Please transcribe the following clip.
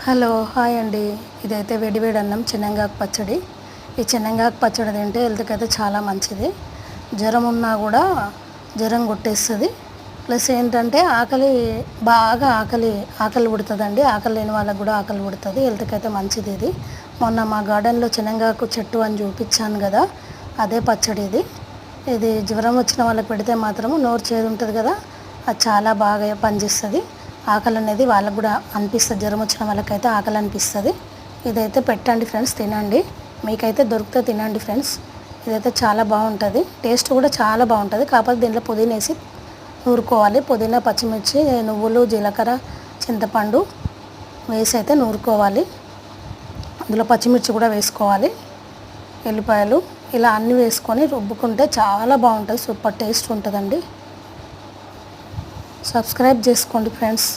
Hello hi అండి. ఇదైతే వేడివేడి అన్నం చెన్నంగాకు పచ్చడి. ఈ చెన్నంగాకు పచ్చడి తింటే హెల్త్కి అయితే చాలా మంచిది. జ్వరం ఉన్నా కూడా జ్వరం కొట్టేస్తుంది. ప్లస్ ఏంటంటే బాగా ఆకలి పుడుతుందండి. ఆకలి లేని వాళ్ళకు కూడా ఆకలి పుడుతుంది. హెల్త్కి అయితే మంచిది ఇది. మొన్న మా గార్డెన్లో చెన్నంగాకు చెట్టు అని చూపించాను కదా, అదే పచ్చడి ఇది. ఇది జ్వరం వచ్చిన వాళ్ళకి పెడితే మాత్రం నోరు చేదు ఉంటుంది కదా, అది చాలా బాగా పనిచేస్తుంది. ఆకలి అనేది వాళ్ళకు కూడా అనిపిస్తుంది. జ్వరం వచ్చిన వాళ్ళకైతే ఆకలి అనిపిస్తుంది. ఇదైతే పెట్టండి ఫ్రెండ్స్, తినండి. మీకైతే దొరికితే తినండి ఫ్రెండ్స్. ఇదైతే చాలా బాగుంటుంది, టేస్ట్ కూడా చాలా బాగుంటుంది. కాకపోతే దీంట్లో పుదీనా వేసి నూరుకోవాలి. పుదీనా, పచ్చిమిర్చి, నువ్వులు, జీలకర్ర, చింతపండు వేసి అయితే నూరుకోవాలి. అందులో పచ్చిమిర్చి కూడా వేసుకోవాలి, ఎల్లిపాయలు, ఇలా అన్నీ వేసుకొని రుబ్బుకుంటే చాలా బాగుంటుంది. సూపర్ టేస్ట్ ఉంటుందండి. సబ్స్క్రైబ్ చేసుకోండి ఫ్రెండ్స్.